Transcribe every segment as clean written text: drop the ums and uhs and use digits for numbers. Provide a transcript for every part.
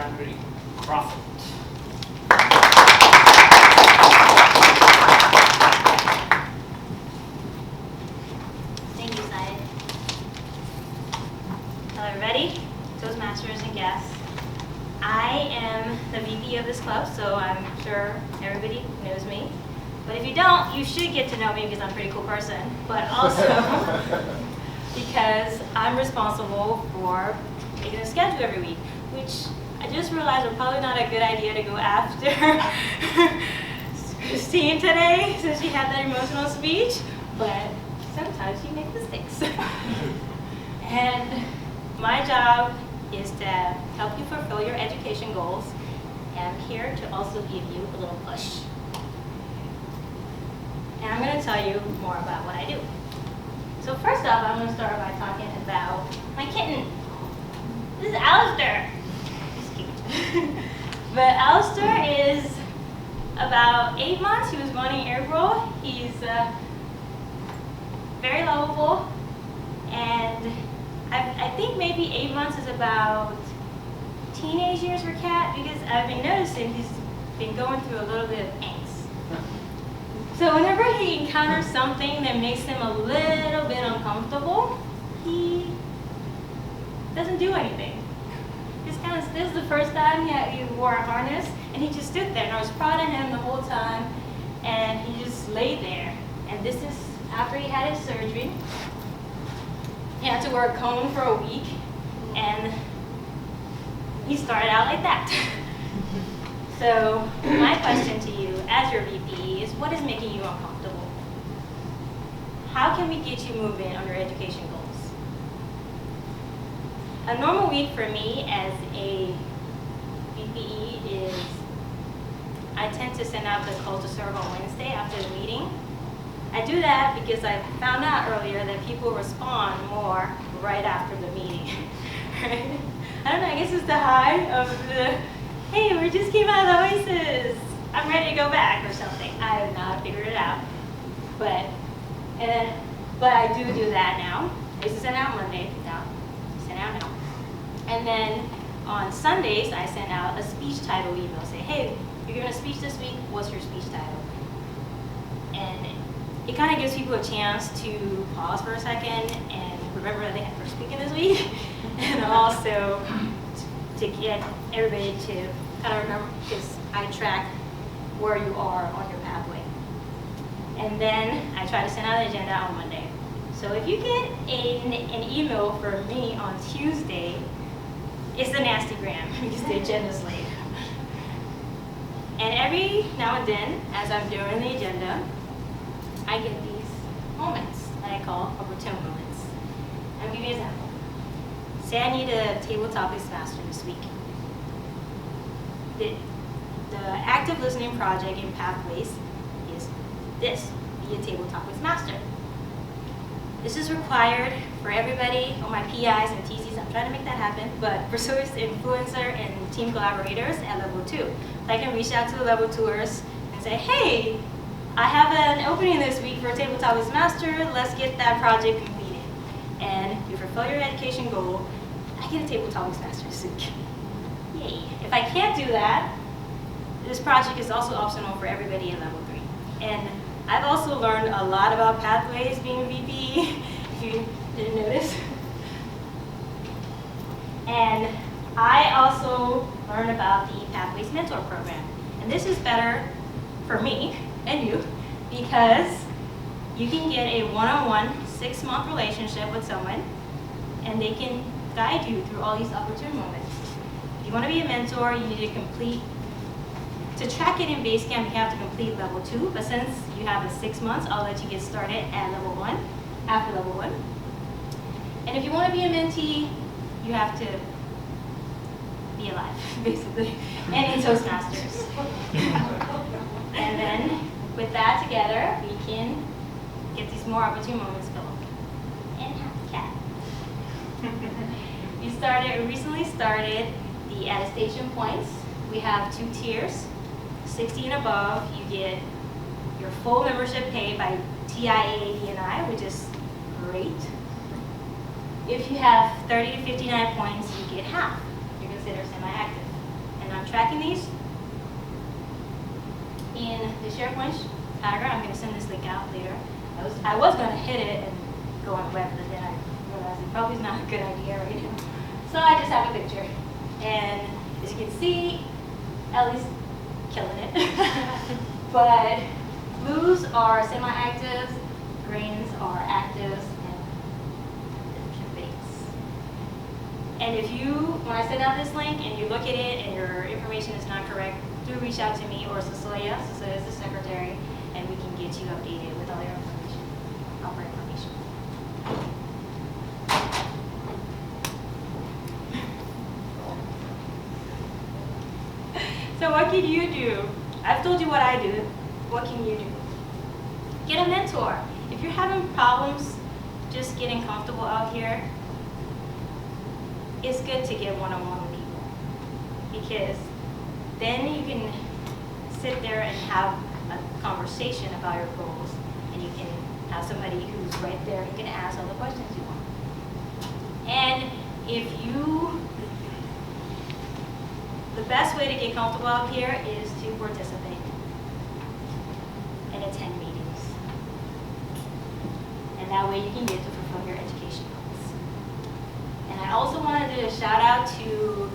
Brandi Crawford. Thank you, Syed. Hello, everybody, Toastmasters and guests. I am the VP of this club, so I'm sure everybody knows me. But if you don't, you should get to know me because I'm a pretty cool person. But also because I'm responsible for making a schedule every week, which I just realized are probably not a good idea to go after Christine today, since she had that emotional speech. But sometimes you make mistakes. And my job is to help you fulfill your education goals. And I'm here to also give you a little push. And I'm going to tell you more about what I do. So first off, I'm going to start by talking about my kitten. This is Alistair. He's cute. But Alistair is about 8 months. He was born in April. He's very lovable. And I think maybe 8 months is about teenage years for Cat, because I've been noticing he's been going through a little bit of angst. So whenever he encounters something that makes him a little bit uncomfortable, he doesn't do anything. This is the first time he wore a harness, and he just stood there, and I was proud of him the whole time, and he just laid there. And this is after he had his surgery. He had to wear a cone for a week, and he started out like that. So my question to you as your VP is, what is making you uncomfortable? How can we get you moving on your education goals? A normal week for me as a VPE is I tend to send out the call to serve on Wednesday after the meeting. I do that because I found out earlier that people respond more right after the meeting. Right? I don't know, I guess it's the high of the, hey, we just came out of Oasis, I'm ready to go back or something. I have not figured it out. But I do that now. I used to send out Monday, now send out now. And then on Sundays, I send out a speech title email. Say, hey, you're giving a speech this week, what's your speech title? And it kind of gives people a chance to pause for a second and remember that they were speaking this week. And also to get everybody to kind of remember, because I track where you are on your pathway. And then I try to send out an agenda on Monday. So if you get an email from me on Tuesday, it's the nasty gram because the agenda's late. And every now and then, as I'm doing the agenda, I get these moments that I call opportune moments. I'll give you an example. Say I need a table topics master this week. The active listening project in Pathways is this, be a table topics master. This is required for everybody on my PIs and TCs. I'm trying to make that happen, but for service influencer and team collaborators at level 2. So I can reach out to the level 2ers and say, hey, I have an opening this week for a table topics master. Let's get that project completed. And you fulfill your education goal. I get a table topics master this week. Yay. If I can't do that, this project is also optional for everybody at level 3. And I've also learned a lot about Pathways being VP, if you didn't notice. And I also learned about the Pathways Mentor Program. And this is better for me and you because you can get a one-on-one 6-month relationship with someone, and they can guide you through all these opportune moments. If you want to be a mentor, you need to complete, to track it in Basecamp, you have to complete level 2, but since you have the 6 months, I'll let you get started at level 1, after level 1. And if you want to be a mentee, you have to be alive, basically, and in Toastmasters. And then, with that together, we can get these more opportune moments filled. And have the cat. We recently started the attestation points. We have 2 tiers. 60 and above, you get your full membership paid by TIAAD&I, which is great. If you have 30 to 59 points, you get half. You're considered semi-active. these in the SharePoint tagger. I'm going to send this link out later. I was going to hit it and go on the web, but then I realized it probably is not a good idea right now. So I just have a picture. And as you can see, Ellie's killing it. But blues are semi-actives, greens are actives, and base. And if you, when I send out this link and you look at it and your information is not correct, do reach out to me or Cecilia. Cecilia is the secretary, and we can get you updated with all your information, proper information. So what can you do? I've told you what I do. What can you do? Get a mentor. If you're having problems just getting comfortable out here, it's good to get one-on-one with people, because then you can sit there and have a conversation about your goals, and you can have somebody who's right there who can ask all the questions you want. And if you, the best way to get comfortable out here is to participate and attend meetings. And that way you can get to fulfill your education goals. And I also wanted to shout out to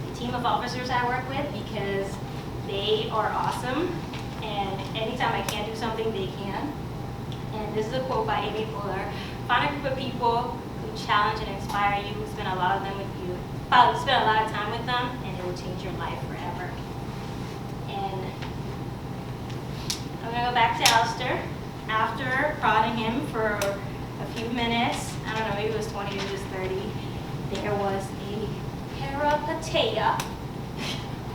the team of officers I work with, because they are awesome. And anytime I can't do something, they can. And this is a quote by Amy Poehler. Find a group of people who challenge and inspire you, spend a lot of time with them, and it will change your life forever. And I'm gonna go back to Alistair. After prodding him for a few minutes, I don't know, maybe it was 20, maybe it was 30, there was a peripateia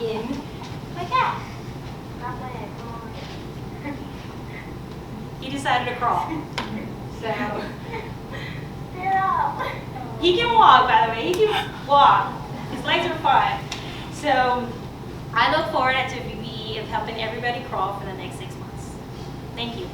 in my cat. Not my head, come on. He decided to crawl. So, he can walk, by the way, he can walk. His legs are fine. So, I look forward to VBE of helping everybody crawl for the next 6 months. Thank you.